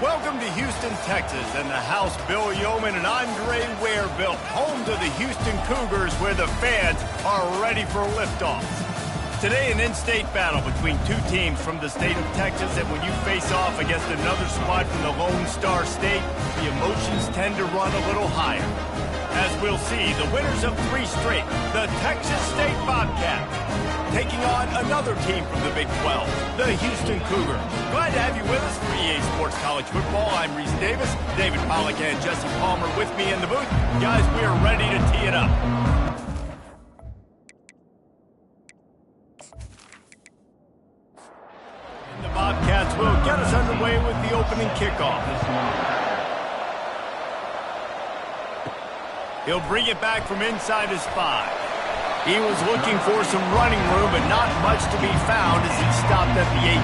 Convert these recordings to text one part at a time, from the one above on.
Welcome to Houston, Texas, and the house Bill Yeoman and Andre Ware built, home to the Houston Cougars, where the fans are ready for liftoff. Today, an in-state battle between two teams from the state of Texas, and when you face off against another squad from the Lone Star State, the emotions tend to run a little higher. As we'll see, the winners of 3 straight, the Texas State Bobcats, taking on another team from the Big 12, the Houston Cougars. Glad to have you with us for EA Sports College Football. I'm Reese Davis, David Pollack and Jesse Palmer with me in the booth. Guys, we are ready to tee it up. And the Bobcats will get us underway with the opening kickoff. He'll bring it back from inside his 5. He was looking for some running room, but not much to be found as he stopped at the 18.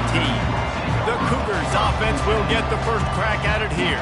The Cougars offense will get the first crack at it here.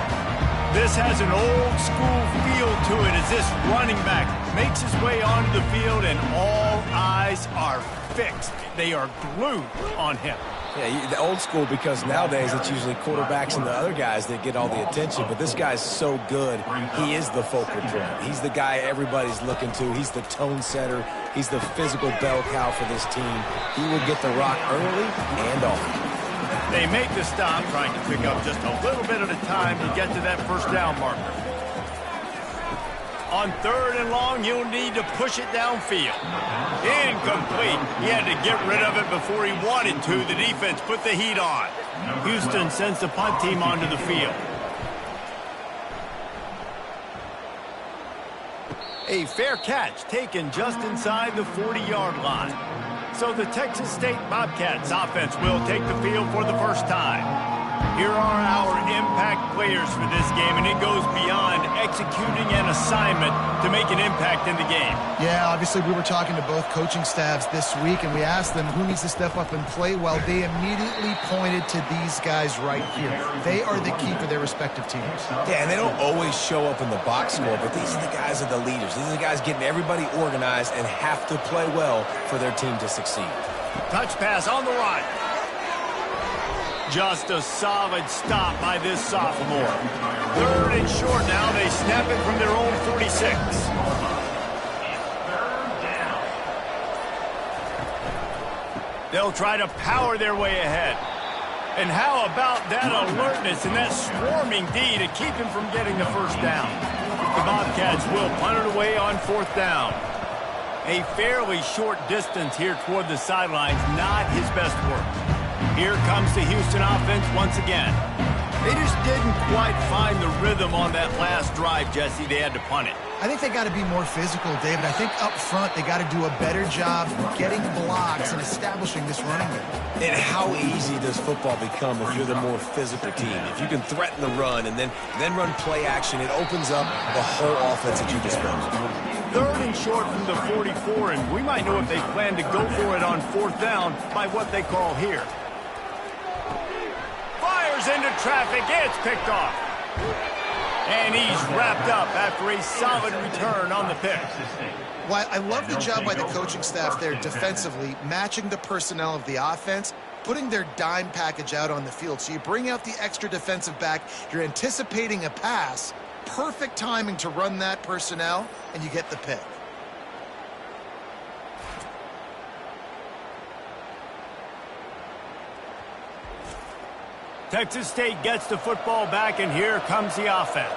This has an old school feel to it as this running back makes his way onto the field and all eyes are fixed. They are glued on him. Yeah, the old school, because nowadays it's usually quarterbacks and the other guys that get all the attention, but this guy's so good, he is the focal point. He's the guy everybody's looking to. He's the tone setter. He's the physical bell cow for this team. He will get the rock early and often. They make the stop, trying to pick up just a little bit at a time to get to that first down marker. On 3rd and long, you'll need to push it downfield. Incomplete. He had to get rid of it before he wanted to. The defense put the heat on. Houston sends the punt team onto the field. A fair catch taken just inside the 40-yard line. So the Texas State Bobcats offense will take the field for the first time. Here are our impact players for this game, and it goes beyond executing an assignment to make an impact in the game. Yeah, obviously we were talking to both coaching staffs this week, and we asked them who needs to step up and play well. They immediately pointed to these guys right here. They are the key for their respective teams. Yeah, and they don't always show up in the box score, but these are the guys that are the leaders. These are the guys getting everybody organized and have to play well for their team to succeed. Touch pass on the right. Just a solid stop by this sophomore. 3rd and short now. They snap it from their own 46. They'll try to power their way ahead. And how about that alertness and that swarming D to keep him from getting the first down? The Bobcats will punt it away on 4th down. A fairly short distance here toward the sidelines, not his best work. Here comes the Houston offense once again. They just didn't quite find the rhythm on that last drive, Jesse. They had to punt it. I think they got to be more physical, David. I think up front they got to do a better job getting blocks and establishing this running game. And how easy does football become if you're the more physical team? If you can threaten the run and then run play action, it opens up the whole offense at your disposal. 3rd and short from the 44, and we might know if they plan to go for it on 4th down by what they call here. Fires into traffic. It's picked off. And he's wrapped up after a solid return on the pick. Well, I love the job by the coaching staff there defensively, matching the personnel of the offense, putting their dime package out on the field. So you bring out the extra defensive back, you're anticipating a pass, perfect timing to run that personnel, and you get the pick. Texas State gets the football back, and here comes the offense.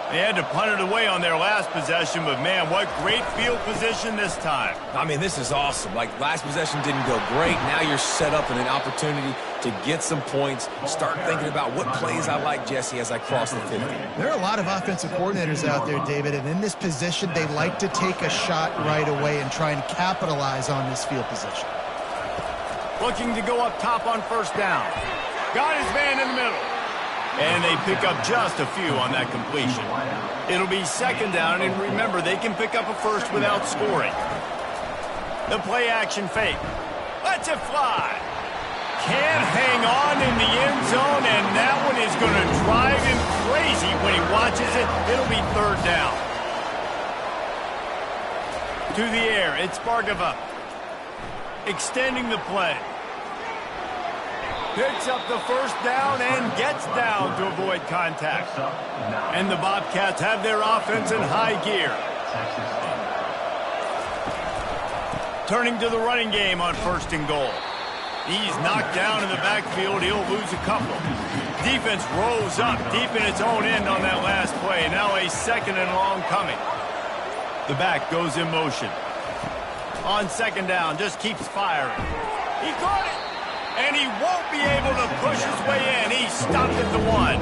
They had to punt it away on their last possession, but man, what great field position this time. I mean, this is awesome. Like, last possession didn't go great. Now you're set up in an opportunity to get some points. Start thinking about what plays I like, Jesse, as I cross the 50. There are a lot of offensive coordinators out there, David, and in this position, they like to take a shot right away and try and capitalize on this field position. Looking to go up top on 1st down. Got his man in the middle. And they pick up just a few on that completion. It'll be 2nd down, and remember, they can pick up a first without scoring. The play action fake. Lets it fly. Can't hang on in the end zone, and that one is going to drive him crazy when he watches it. It'll be third down. To the air, it's Bargava. Extending the play. Picks up the first down and gets down to avoid contact. And the Bobcats have their offense in high gear. Turning to the running game on first and goal. He's knocked down in the backfield. He'll lose a couple. Defense rolls up deep in its own end on that last play. Now a second and long coming. The back goes in motion. On second down, just keeps firing. He caught it. And he won't be able to push his way in. He stopped at the 1.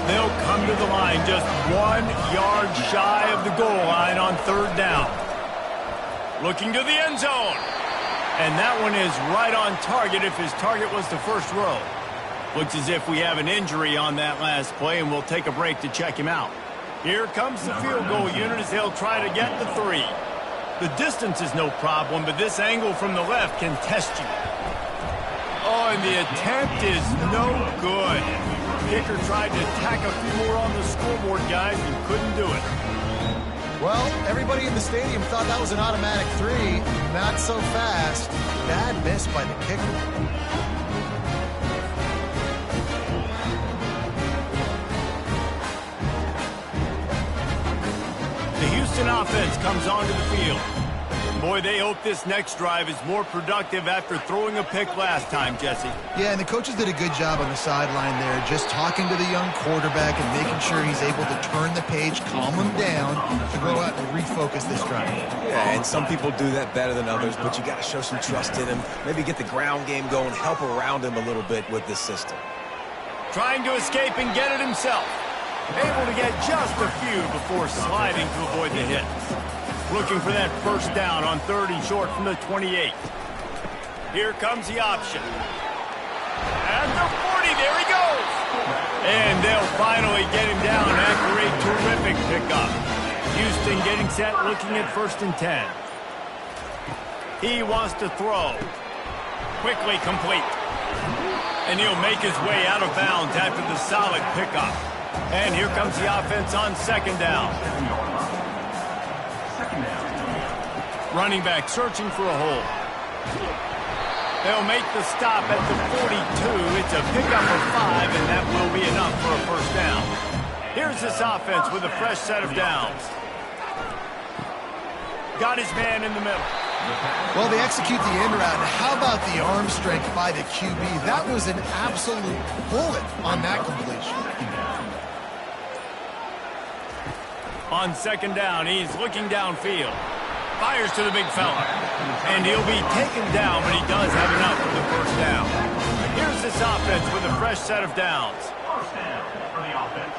They'll come to the line just 1 yard shy of the goal line on third down. Looking to the end zone. And that one is right on target if his target was the first row. Looks as if we have an injury on that last play, and we'll take a break to check him out. Here comes the field goal unit as they'll try to get the 3. The distance is no problem, but this angle from the left can test you. Oh, and the attempt is no good. Kicker tried to tack a few more on the scoreboard, guys, and couldn't do it. Well, everybody in the stadium thought that was an automatic 3. Not so fast. Bad miss by the kicker. The Houston offense comes onto the field. Boy, they hope this next drive is more productive after throwing a pick last time, Jesse. Yeah, and the coaches did a good job on the sideline there, just talking to the young quarterback and making sure he's able to turn the page, calm him down, to go out and refocus this drive. Yeah, and some people do that better than others, but you got to show some trust in him. Maybe get the ground game going, help around him a little bit with this system. Trying to escape and get it himself. Able to get just a few before sliding to avoid the hit. Looking for that first down on third and short from the 28. Here comes the option. At the 40, there he goes. And they'll finally get him down after a terrific pickup. Houston getting set, looking at first and 10. He wants to throw. Quickly complete. And he'll make his way out of bounds after the solid pickup. And here comes the offense on second down. Running back searching for a hole. They'll make the stop at the 42. It's a pickup of 5, and that will be enough for a first down. Here's this offense with a fresh set of downs. Got his man in the middle. Well, they execute the end route. How about the arm strength by the QB? That was an absolute bullet on that completion. On second down, he's looking downfield. Fires to the big fella. And he'll be taken down, but he does have enough for the first down. Here's this offense with a fresh set of downs. First down for the offense.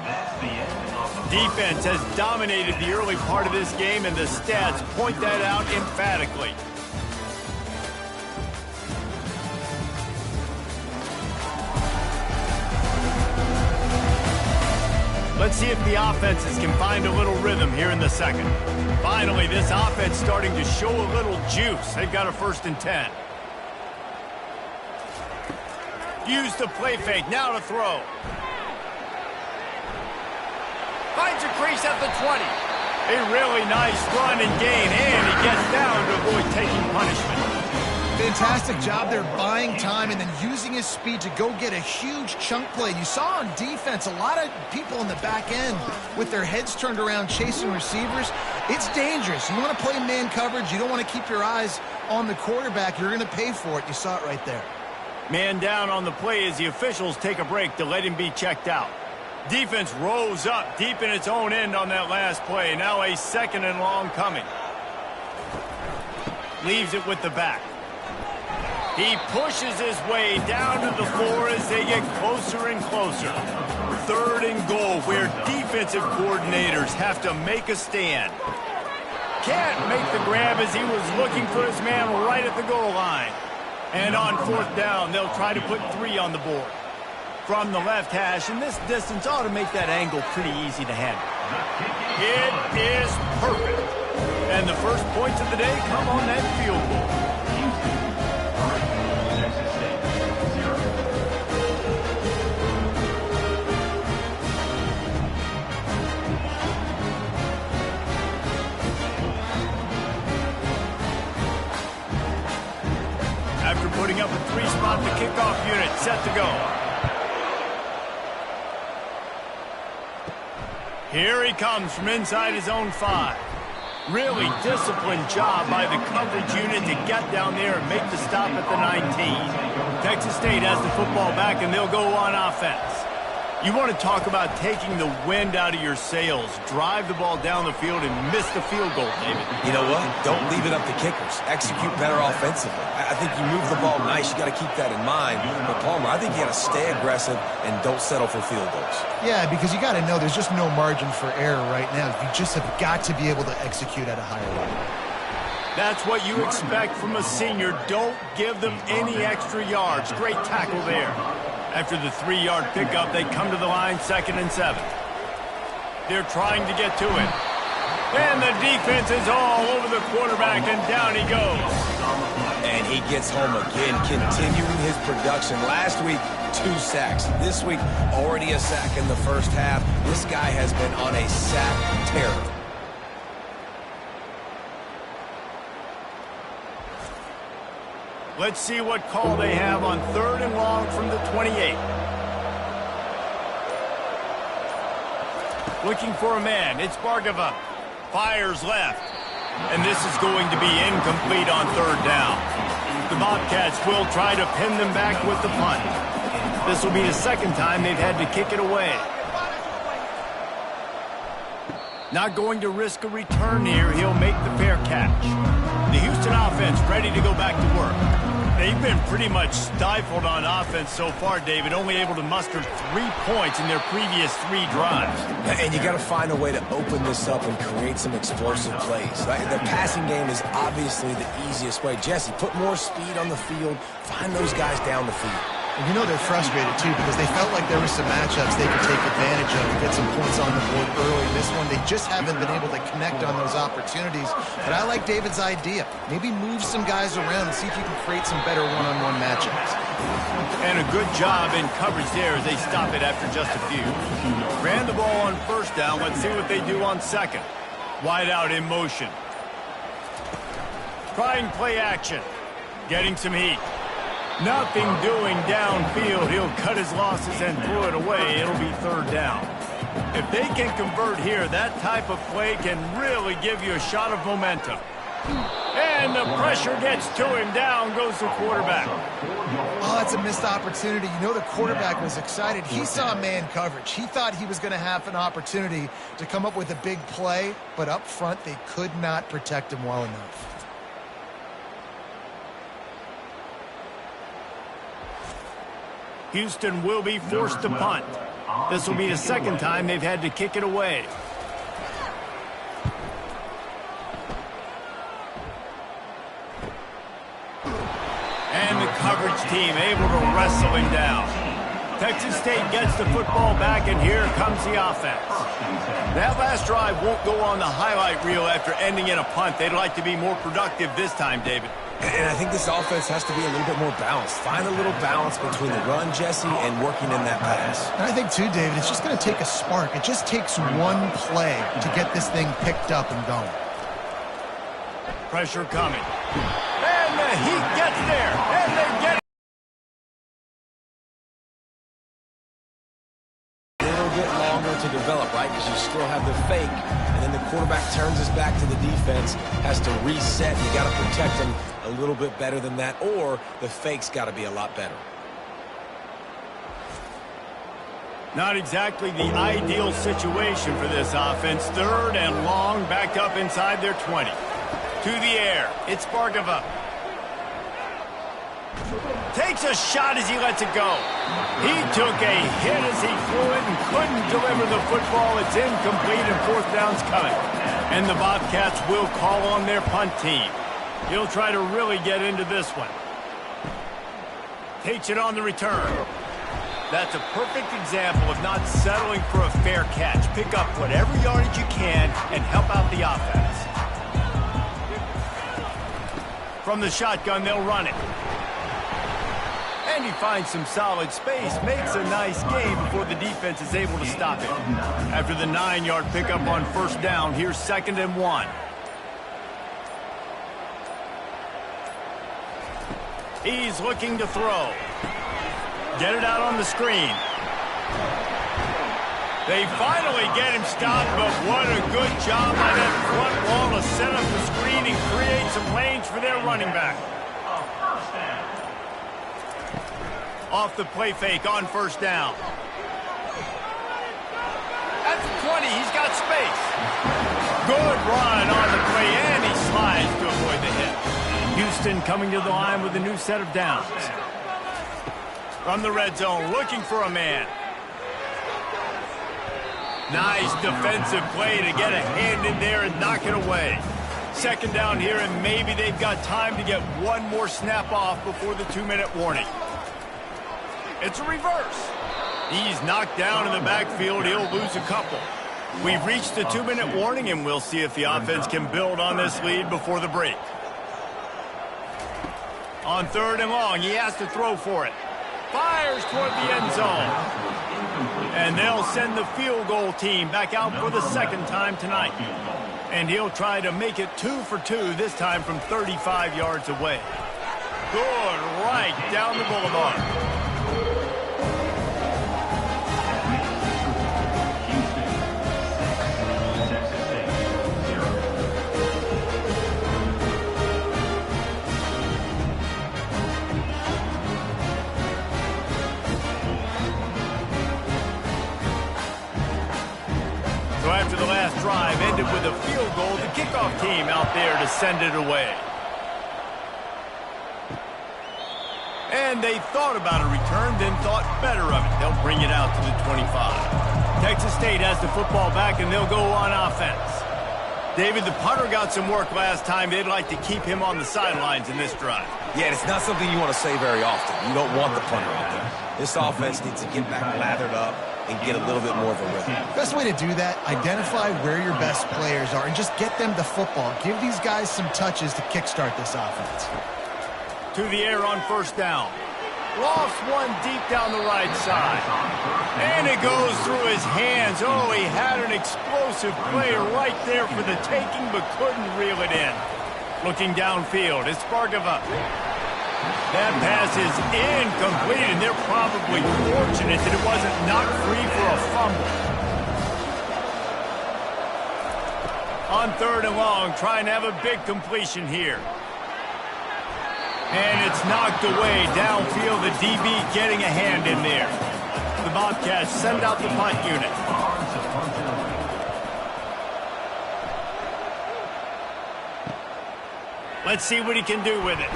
That's the end of the Defense has dominated the early part of this game, and the stats point that out emphatically. Let's see if the offenses can find a little rhythm here in the second. Finally, this offense starting to show a little juice. They've got a first and 10. Use the play fake, now to throw. Finds a crease at the 20. A really nice run and gain, and he gets down to avoid taking punishment. Fantastic job there buying time and then using his speed to go get a huge chunk play. And you saw on defense a lot of people in the back end with their heads turned around chasing receivers. It's dangerous. You want to play man coverage. You don't want to keep your eyes on the quarterback. You're going to pay for it. You saw it right there. Man down on the play as the officials take a break to let him be checked out. Defense rolls up deep in its own end on that last play. Now a second and long coming. Leaves it with the back. He pushes his way down to the floor as they get closer and closer. Third and goal, where defensive coordinators have to make a stand. Can't make the grab as he was looking for his man right at the goal line. And on fourth down, they'll try to put 3 on the board. From the left hash, and this distance ought to make that angle pretty easy to handle. It is perfect. And the first points of the day come on that field goal. kickoff unit set to go. Here he comes from inside his own 5. Really disciplined job by the coverage unit to get down there and make the stop at the 19. Texas State has the football back, and they'll go on offense. You want to talk about taking the wind out of your sails. Drive the ball down the field and miss the field goal, David. You know what? Don't leave it up to kickers. Execute better offensively. I think you move the ball nice. You got to keep that in mind. But, Palmer, I think you got to stay aggressive and don't settle for field goals. Yeah, because you got to know there's just no margin for error right now. You just have got to be able to execute at a higher level. That's what you expect from a senior. Don't give them any extra yards. Great tackle there. After the 3-yard pickup, they come to the line, 2nd and 7. They're trying to get to it. And the defense is all over the quarterback, and down he goes. And he gets home again, continuing his production. Last week, 2 sacks. This week, already a sack in the first half. This guy has been on a sack terror. Let's see what call they have on 3rd and long from the 28. Looking for a man. It's Bargava. Fires left. And this is going to be incomplete on 3rd down. The Bobcats will try to pin them back with the punt. This will be the 2nd time they've had to kick it away. Not going to risk a return here. He'll make the fair catch. The Houston offense ready to go back to work. They've been pretty much stifled on offense so far, David, only able to muster 3 points in their previous 3 drives. And you got to find a way to open this up and create some explosive plays. The passing game is obviously the easiest way. Jesse, put more speed on the field. Find those guys down the field. And you know they're frustrated, too, because they felt like there were some matchups they could take advantage of and get some points on the board early. This one, they just haven't been able to connect on those opportunities. But I like David's idea. Maybe move some guys around and see if you can create some better one-on-one matchups. And a good job in coverage there as they stop it after just a few. Ran the ball on 1st down. Let's see what they do on 2nd. Wide out in motion. Trying play action. Getting some heat. Nothing doing downfield. He'll cut his losses and throw it away. It'll be 3rd down. If they can convert here, that type of play can really give you a shot of momentum. And the pressure gets to him. Down goes the quarterback. Oh, that's a missed opportunity. You know the quarterback was excited. He saw man coverage. He thought he was going to have an opportunity to come up with a big play, but up front they could not protect him well enough. Houston will be forced to punt. This will be the 2nd time they've had to kick it away. And the coverage team able to wrestle him down. Texas State gets the football back, and here comes the offense. That last drive won't go on the highlight reel after ending in a punt. They'd like to be more productive this time, David. And I think this offense has to be a little bit more balanced. Find a little balance between the run, Jesse, and working in that pass. And I think, too, David, it's just going to take a spark. It just takes one play to get this thing picked up and going. Pressure coming. And the heat gets there. And they get it. A little bit longer to develop, right? Because you still have the fake. And then the quarterback turns his back to the defense, has to reset. You got to protect him a little bit better than that, or the fake's got to be a lot better. Not exactly the ideal situation for this offense. 3rd and long, backed up inside their 20. To the air, it's Bargava. Takes a shot as he lets it go. He took a hit as he threw it and couldn't deliver the football. It's incomplete and 4th down's coming. And the Bobcats will call on their punt team. He'll try to really get into this one. Takes it on the return. That's a perfect example of not settling for a fair catch. Pick up whatever yardage you can and help out the offense. From the shotgun, they'll run it. And he finds some solid space, makes a nice game before the defense is able to stop it. After the 9-yard pickup on 1st down, here's 2nd and 1. He's looking to throw. Get it out on the screen. They finally get him stopped, but what a good job by that front wall to set up the screen and create some lanes for their running back. Off the play fake on first down. At the 20, he's got space. Good run on the play, and he slides to avoid the hit. Houston coming to the line with a new set of downs. From the red zone, looking for a man. Nice defensive play to get a hand in there and knock it away. Second down here, and maybe they've got time to get one more snap off before the 2-minute warning. It's a reverse. He's knocked down in the backfield. He'll lose a couple. We've reached the 2-minute warning, and we'll see if the offense can build on this lead before the break. On 3rd and long, he has to throw for it. Fires toward the end zone. And they'll send the field goal team back out for the second time tonight. And he'll try to make it 2 for 2, this time from 35 yards away. Good, right down the boulevard. So after the last drive ended with a field goal, the kickoff team out there to send it away. And they thought about a return, then thought better of it. They'll bring it out to the 25. Texas State has the football back, and they'll go on offense. David, the punter got some work last time. They'd like to keep him on the sidelines in this drive. Yeah, it's not something you want to say very often. You don't want the punter out there. This offense needs to get back lathered up and get a little bit more of a rhythm. Best way to do that, identify where your best players are and just get them the football. Give these guys some touches to kickstart this offense. To the air on first down. Lost one deep down the right side. And it goes through his hands. Oh, he had an explosive player right there for the taking, but couldn't reel it in. Looking downfield, it's Bargava. That pass is incomplete, and they're probably fortunate that it wasn't knocked free for a fumble. On 3rd and long, trying to have a big completion here. And it's knocked away downfield. The DB getting a hand in there. The Bobcats send out the punt unit. Let's see what he can do with it.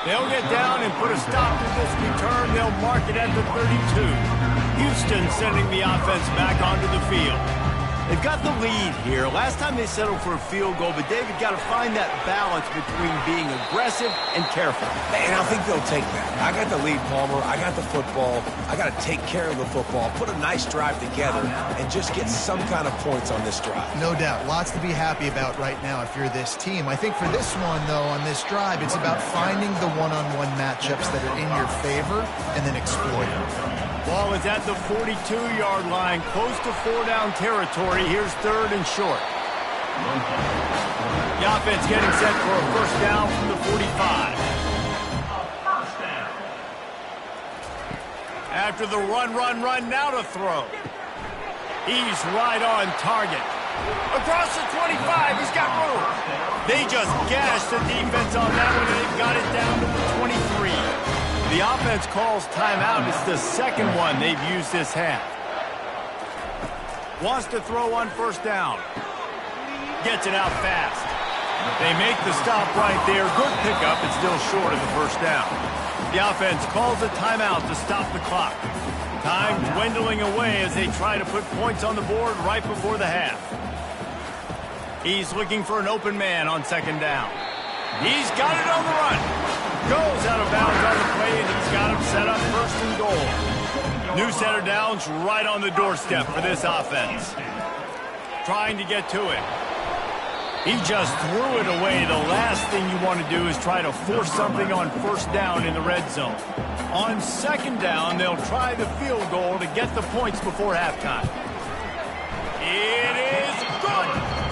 They'll get down and put a stop to this return. They'll mark it at the 32. Houston sending the offense back onto the field. They've got the lead here. Last time they settled for a field goal, but David got to find that balance between being aggressive and careful. And I think they'll take that. I got the lead, Palmer. I got the football. I got to take care of the football, put a nice drive together, and just get some kind of points on this drive. No doubt. Lots to be happy about right now if you're this team. I think for this one, though, on this drive, it's about finding the one-on-one matchups that are in your favor and then exploiting. Ball is at the 42-yard line, close to 4-down territory. Here's 3rd and short. The offense getting set for a first down from the 45. After the run, now to throw. He's right on target. Across the 25, he's got room. They just gashed the defense on that one, and they've got it down to the 23. The offense calls timeout. It's the second one they've used this half. Wants to throw on first down. Gets it out fast. They make the stop right there. Good pickup. It's still short of the first down. The offense calls a timeout to stop the clock. Time dwindling away as they try to put points on the board right before the half. He's looking for an open man on second down. He's got it on the run. Goes out of bounds on the play, and he's got him set up 1st and goal. New center downs right on the doorstep for this offense. Trying to get to it. He just threw it away. The last thing you want to do is try to force something on first down in the red zone. On second down, they'll try the field goal to get the points before halftime. It is good.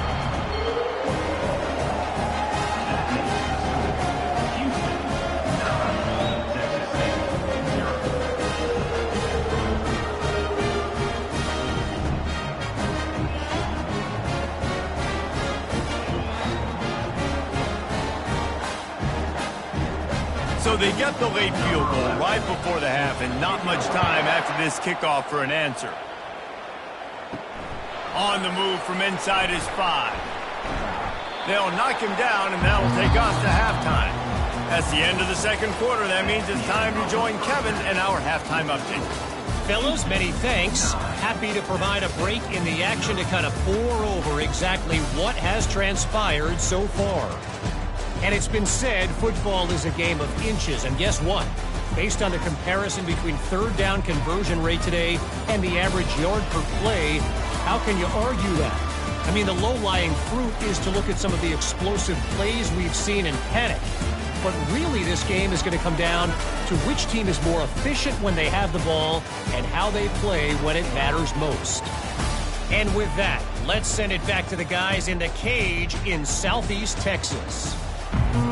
they get the late field goal right before the half and not much time after this kickoff for an answer. On the move from inside his 5. They'll knock him down, and that'll take us to halftime. That's the end of the second quarter. That means it's time to join Kevin in our halftime update. Fellas, many thanks. Happy to provide a break in the action to kind of pour over exactly what has transpired so far. And it's been said football is a game of inches. And guess what? Based on the comparison between third down conversion rate today and the average yard per play, how can you argue that? I mean, the low-lying fruit is to look at some of the explosive plays we've seen and panic. But really, this game is going to come down to which team is more efficient when they have the ball and how they play when it matters most. And with that, let's send it back to the guys in the cage in Southeast Texas.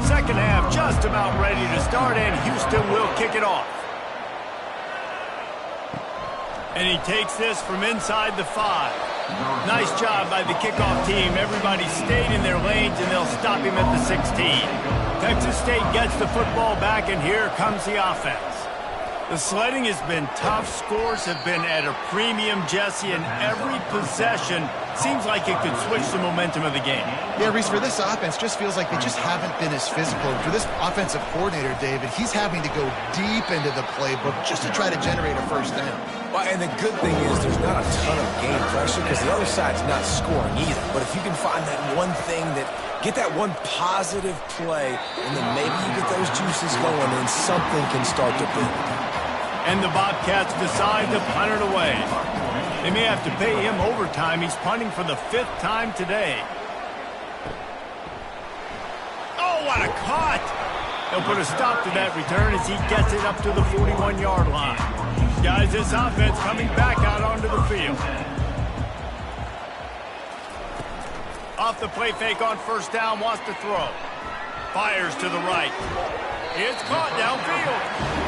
Second half just about ready to start, and Houston will kick it off. And he takes this from inside the 5. Nice job by the kickoff team. Everybody stayed in their lanes, and they'll stop him at the 16. Texas State gets the football back, and here comes the offense. The sledding has been tough. Scores have been at a premium, Jesse, and every possession seems like it could switch the momentum of the game. Yeah, Reese, for this offense, just feels like they just haven't been as physical. For this offensive coordinator, David, he's having to go deep into the playbook just to try to generate a first down. Well, and the good thing is there's not a ton of game pressure because the other side's not scoring either. But if you can find that one thing get that one positive play, and then maybe you get those juices going and something can start to build. And the Bobcats decide to punt it away. They may have to pay him overtime. He's punting for the 5th time today. Oh, what a cut! They'll put a stop to that return as he gets it up to the 41-yard line. Guys, this offense coming back out onto the field. Off the play fake on first down, wants to throw. Fires to the right. It's caught downfield.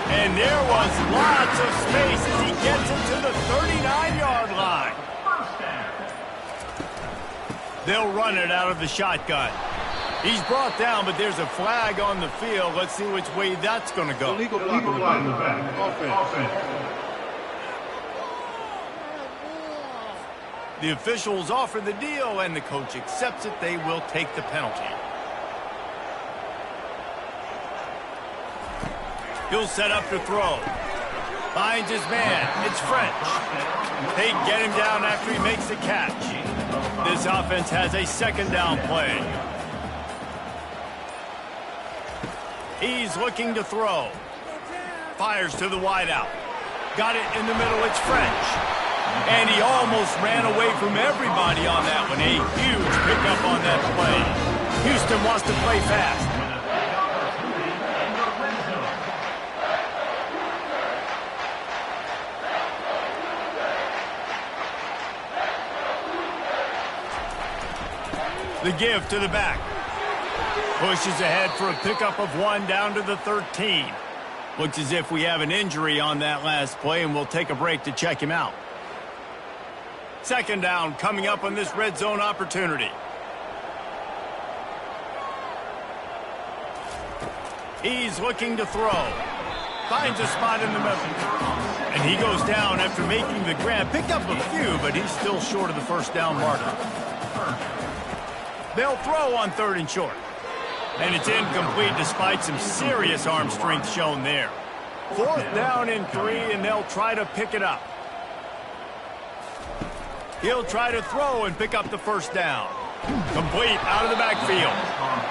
And there was lots of space as he gets it to the 39-yard line. They'll run it out of the shotgun. He's brought down, but there's a flag on the field. Let's see which way that's going to go. Illegal flag in the back. Offense. The officials offer the deal, and the coach accepts it. They will take the penalty. He'll set up to throw. Finds his man. It's French. They get him down after he makes the catch. This offense has a second down play. He's looking to throw. Fires to the wideout. Got it in the middle. It's French. And he almost ran away from everybody on that one. A huge pickup on that play. Houston wants to play fast. The give to the back. Pushes ahead for a pickup of 1 down to the 13. Looks as if we have an injury on that last play, and we'll take a break to check him out. Second down coming up on this red zone opportunity. He's looking to throw. Finds a spot in the middle. And he goes down after making the grab. Picked up a few, but he's still short of the first down marker. They'll throw on 3rd and short. And it's incomplete despite some serious arm strength shown there. 4th down and 3, and they'll try to pick it up. He'll try to throw and pick up the first down. Complete out of the backfield.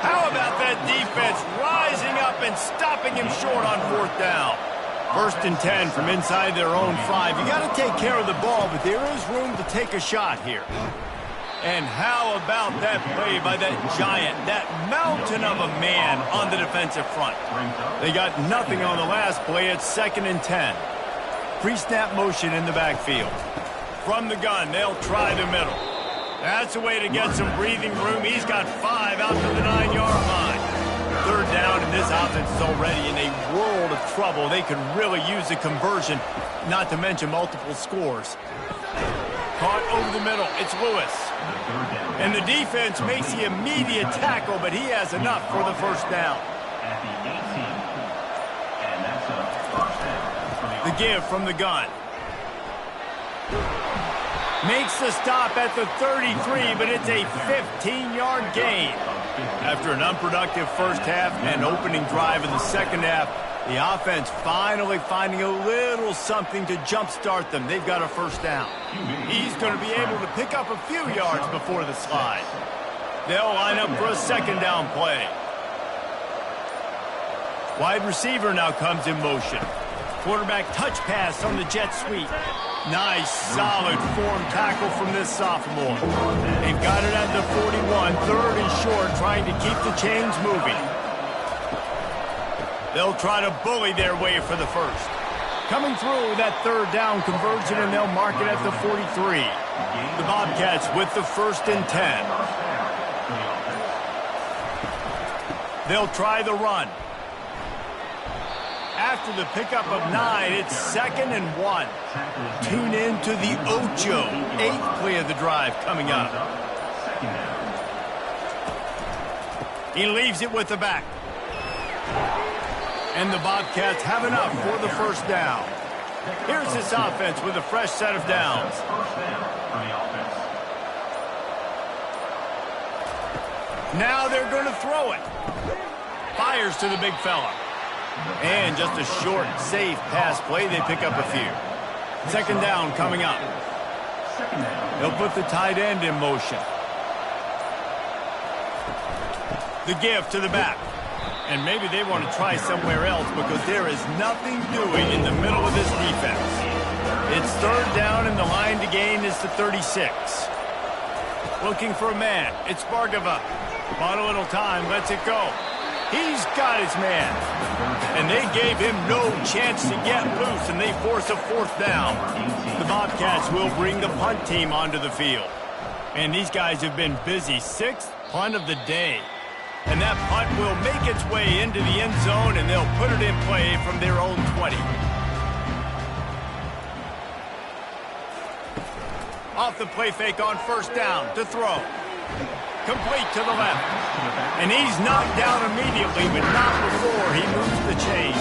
How about that defense rising up and stopping him short on 4th down? 1st and 10 from inside their own 5. You got to take care of the ball, but there is room to take a shot here. And how about that play by that giant, that mountain of a man on the defensive front? They got nothing on the last play. It's 2nd and 10. Pre-snap motion in the backfield. From the gun, they'll try the middle. That's a way to get some breathing room. He's got 5 out to the 9-yard line. 3rd down, and this offense is already in a world of trouble. They could really use a conversion, not to mention multiple scores. Caught over the middle. It's Lewis. And the defense makes the immediate tackle, but he has enough for the first down. The give from the gun. Makes the stop at the 33, but it's a 15-yard gain. After an unproductive first half and opening drive in the second half, the offense finally finding a little something to jumpstart them. They've got a first down. He's going to be able to pick up a few yards before the slide. They'll line up for a second down play. Wide receiver now comes in motion. Quarterback touch pass on the jet sweep. Nice, solid form tackle from this sophomore. They've got it at the 41, third and short, trying to keep the chains moving. They'll try to bully their way for the first. Coming through that third down conversion, and they'll mark it at the 43. The Bobcats with the 1st and 10. They'll try the run. After the pickup of 9, it's 2nd and 1. Tune in to the Ocho. 8th play of the drive coming up. He leaves it with the back. And the Bobcats have enough for the first down. Here's this offense with a fresh set of downs. Now they're going to throw it. Fires to the big fella. And just a short, safe pass play. They pick up a few. Second down coming up. They'll put the tight end in motion. The give to the back. And maybe they want to try somewhere else because there is nothing doing in the middle of this defense. It's third down and the line to gain is the 36. Looking for a man. It's Bargava. Bought a little time. Lets it go. He's got his man. And they gave him no chance to get loose, and they force a fourth down. The Bobcats will bring the punt team onto the field. And these guys have been busy. 6th punt of the day. And that punt will make its way into the end zone, and they'll put it in play from their own 20. Off the play fake on first down to throw. Complete to the left. And he's knocked down immediately, but not before he moves the chain.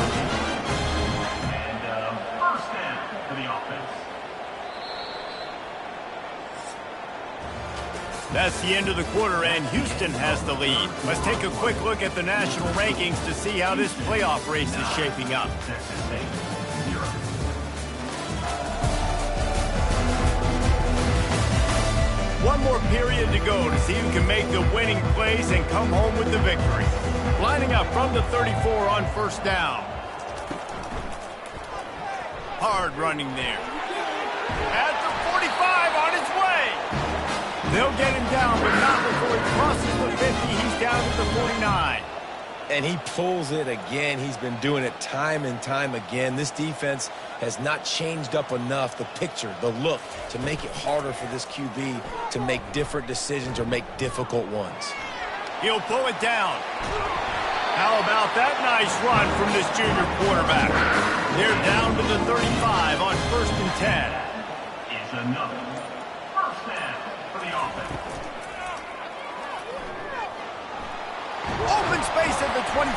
And first down for the offense. That's the end of the quarter, and Houston has the lead. Let's take a quick look at the national rankings to see how this playoff race is shaping up. One more period to go to see who can make the winning plays and come home with the victory. Lining up from the 34 on first down. Hard running there. At the 45 on his way. They'll get him down, but not before he crosses the 50. He's down to the 49. And he pulls it again. He's been doing it time and time again. This defense has not changed up enough the picture, the look, to make it harder for this QB to make different decisions or make difficult ones. He'll pull it down. How about that nice run from this junior quarterback? They're down to the 35 on 1st and 10. Is another first down for the offense. Open space at the 25.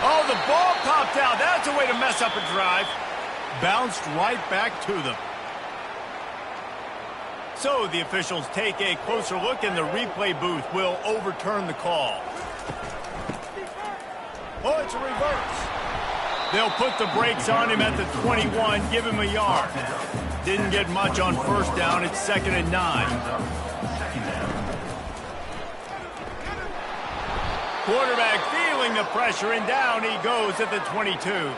Oh, the ball popped out. That's a way to mess up a drive. Bounced right back to them. So the officials take a closer look, and the replay booth will overturn the call. Oh, it's a reverse. They'll put the brakes on him at the 21, give him a yard. Didn't get much on first down. It's 2nd and 9. Quarterback feeling the pressure, and down he goes at the 22.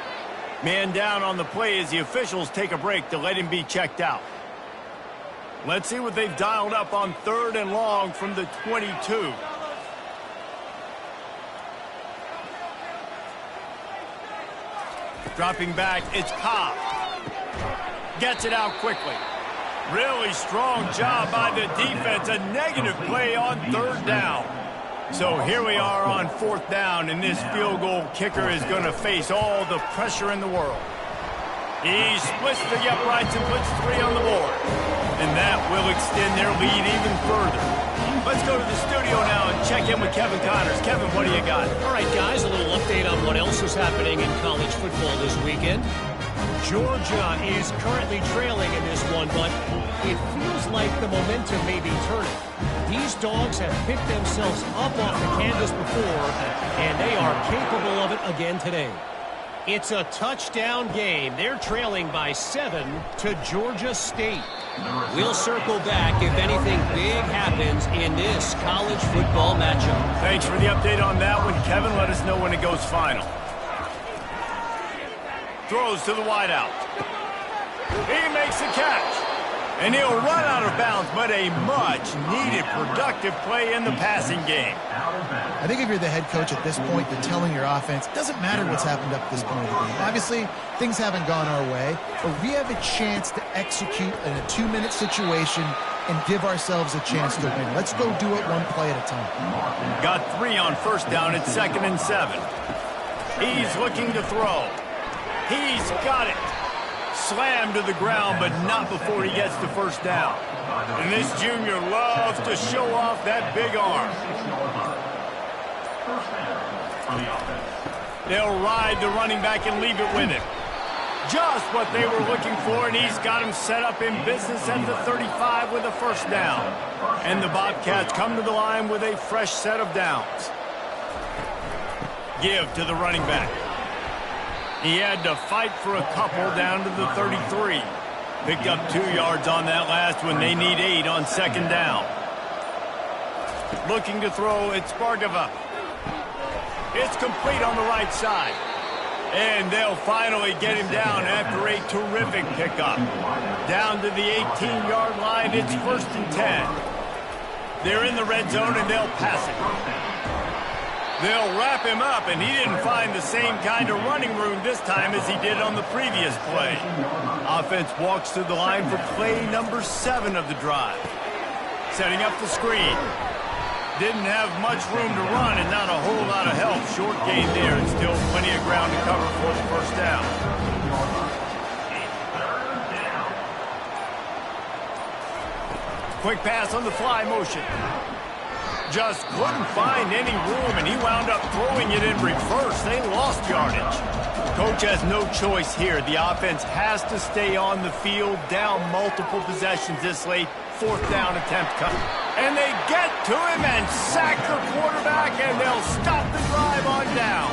Man down on the play as the officials take a break to let him be checked out. Let's see what they've dialed up on 3rd and long from the 22. Dropping back, it's Cobb. Gets it out quickly. Really strong job by the defense. A negative play on 3rd down. So here we are on 4th down, and this field goal kicker is going to face all the pressure in the world. He splits the uprights and puts 3 on the board. And that will extend their lead even further. Let's go to the studio now and check in with Kevin Connors. Kevin, what do you got? All right, guys, a little update on what else is happening in college football this weekend. Georgia is currently trailing in this one, but it feels like the momentum may be turning. These dogs have picked themselves up off the canvas before, and they are capable of it again today. It's a touchdown game. They're trailing by 7 to Georgia State. We'll circle back if anything big happens in this college football matchup. Thanks for the update on that one, Kevin. Let us know when it goes final. Throws to the wideout. He makes the catch. And he'll run out of bounds, but a much-needed productive play in the passing game. I think if you're the head coach at this point, you're telling your offense, it doesn't matter what's happened up to this point of the game. Obviously, things haven't gone our way, but we have a chance to execute in a 2-minute situation and give ourselves a chance to win. Let's go do it one play at a time. Got 3 on first down at 2nd and 7. He's looking to throw. He's got it. Slammed to the ground, but not before he gets to first down. And this junior loves to show off that big arm. They'll ride the running back and leave it with him. Just what they were looking for, and he's got him set up in business at the 35 with a first down. And the Bobcats come to the line with a fresh set of downs. Give to the running back. He had to fight for a couple down to the 33. Picked up 2 yards on that last one. They need 8 on second down. Looking to throw, it's Bargava. It's complete on the right side. And they'll finally get him down after a terrific pickup. Down to the 18-yard line, it's 1st and 10. They're in the red zone, and they'll pass it. They'll wrap him up, and he didn't find the same kind of running room this time as he did on the previous play. Offense walks to the line for play number 7 of the drive. Setting up the screen. Didn't have much room to run and not a whole lot of help. Short gain there and still plenty of ground to cover for the first down. Quick pass on the fly motion. Just couldn't find any room, and he wound up throwing it in reverse. They lost yardage. Coach has no choice here. The offense has to stay on the field, down multiple possessions this late. 4th down attempt coming. And they get to him and sack the quarterback, and they'll stop the drive on down.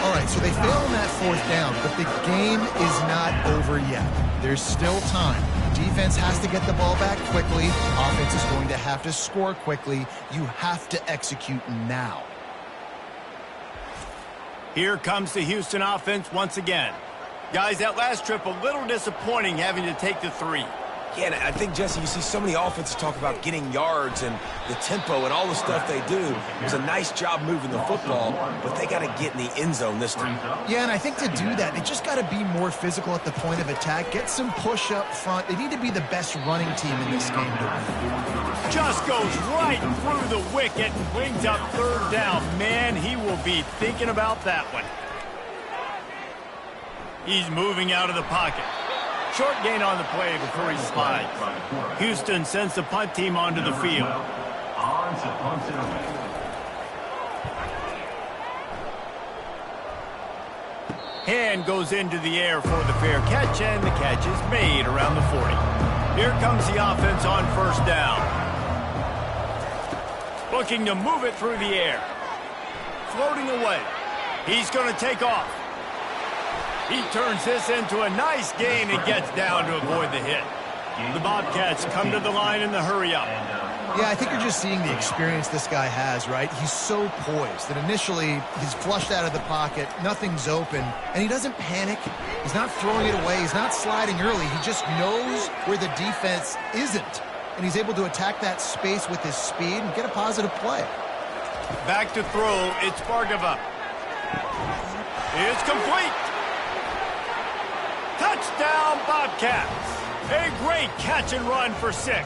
All right, so they fail on that 4th down, but the game is not over yet. There's still time. Defense has to get the ball back quickly. Offense is going to have to score quickly. You have to execute now. Here comes the Houston offense once again. Guys, that last trip a little disappointing having to take the 3. Yeah, and I think, Jesse, you see so many offenses talk about getting yards and the tempo and all the stuff they do. It was a nice job moving the football, but they got to get in the end zone this time. Yeah, and I think to do that, they just got to be more physical at the point of attack, get some push up front. They need to be the best running team in this game to win. Just goes right through the wicket and brings up 3rd down. Man, he will be thinking about that one. He's moving out of the pocket. Short gain on the play before he slides. Houston sends the punt team onto the field. Hand goes into the air for the fair catch, and the catch is made around the 40. Here comes the offense on first down. Looking to move it through the air. Floating away. He's going to take off. He turns this into a nice gain and gets down to avoid the hit. The Bobcats come to the line in the hurry-up. Yeah, I think you're just seeing the experience this guy has, right? He's so poised that initially he's flushed out of the pocket, nothing's open, and he doesn't panic. He's not throwing it away. He's not sliding early. He just knows where the defense isn't, and he's able to attack that space with his speed and get a positive play. Back to throw, it's Bargava. It's complete. Touchdown, Bobcats. A great catch and run for 6. Yeah,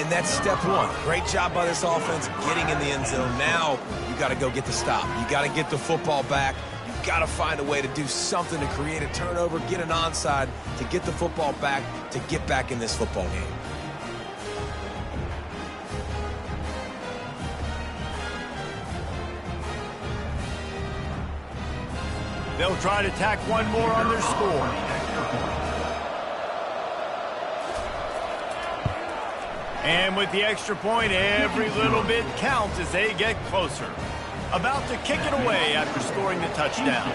and that's step 1. Great job by this offense getting in the end zone. Now you got to go get the stop. You got to get the football back. You got to find a way to do something to create a turnover, get an onside, to get the football back, to get back in this football game. They'll try to tack one more on their score. And with the extra point, every little bit counts as they get closer. About to kick it away after scoring the touchdown.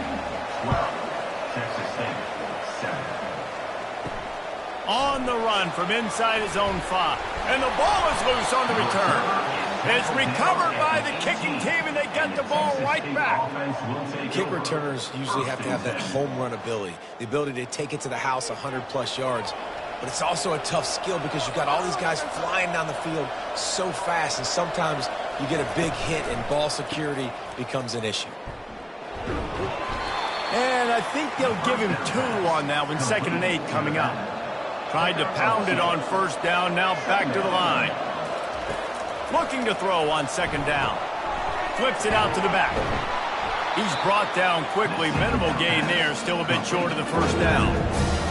On the run from inside his own 5. And the ball is loose on the return. It's recovered by the kicking team, and they get the ball right back. Kick returners usually have to have that home run ability, the ability to take it to the house 100-plus yards. But it's also a tough skill because you've got all these guys flying down the field so fast, and sometimes you get a big hit and ball security becomes an issue. And I think they'll give him 2 on that one, 2nd and 8 coming up. Tried to pound it on first down, now back to the line. Looking to throw on 2nd down. Flips it out to the back. He's brought down quickly. Minimal gain there, still a bit short of the first down.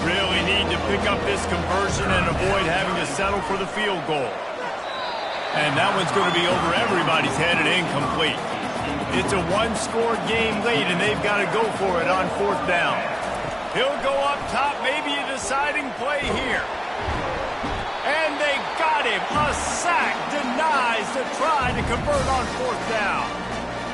Really need to pick up this conversion and avoid having to settle for the field goal. And that one's going to be over everybody's head and incomplete. It's a one-score game lead, and they've got to go for it on 4th down. He'll go up top, maybe a deciding play here. And they got him. A sack denies the try to convert on 4th down.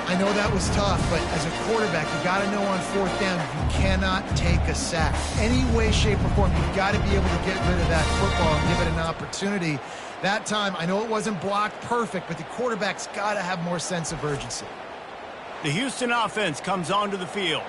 I know that was tough, but as a quarterback, you got to know on 4th down you cannot take a sack. Any way, shape, or form, you've got to be able to get rid of that football and give it an opportunity. That time, I know it wasn't blocked perfect, but the quarterback's got to have more sense of urgency. The Houston offense comes onto the field.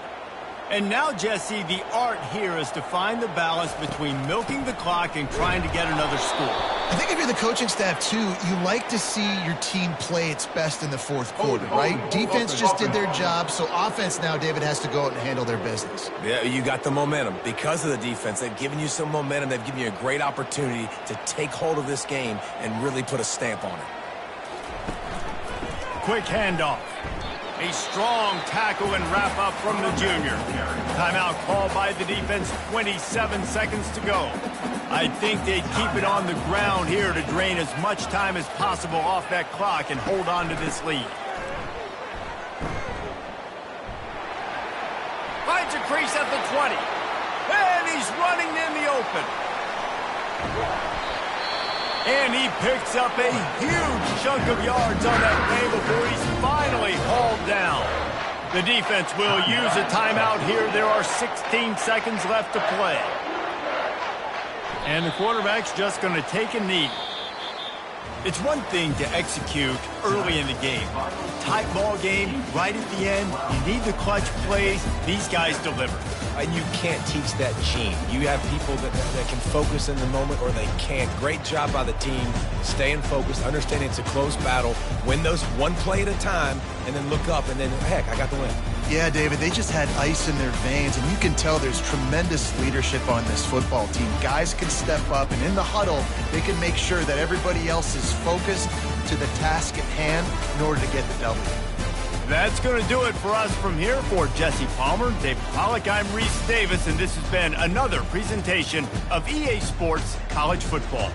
And now, Jesse, the art here is to find the balance between milking the clock and trying to get another score. I think if you're the coaching staff, too, you like to see your team play its best in the 4th quarter, right? Defense just did their job, so offense now, David, has to go out and handle their business. Yeah, you got the momentum. Because of the defense, they've given you some momentum. They've given you a great opportunity to take hold of this game and really put a stamp on it. Quick handoff. A strong tackle and wrap up from the junior. Timeout called by the defense, 27 seconds to go. I think they'd keep it on the ground here to drain as much time as possible off that clock and hold on to this lead. Finds a crease at the 20. And he's running in the open. And he picks up a huge chunk of yards on that play before he's finally hauled down. The defense will use a timeout here. There are 16 seconds left to play. And the quarterback's just going to take a knee. It's one thing to execute early in the game. Tight ball game, right at the end. You need the clutch plays. These guys deliver. And you can't teach that gene. You have people that can focus in the moment or they can't. Great job by the team, staying focused, understanding it's a close battle, win those one play at a time, and then look up and then, heck, I got the win. Yeah, David, they just had ice in their veins, and you can tell there's tremendous leadership on this football team. Guys can step up, and in the huddle, they can make sure that everybody else is focused to the task at hand in order to get the W. That's going to do it for us from here. For Jesse Palmer, David Pollack, I'm Reese Davis, and this has been another presentation of EA Sports College Football.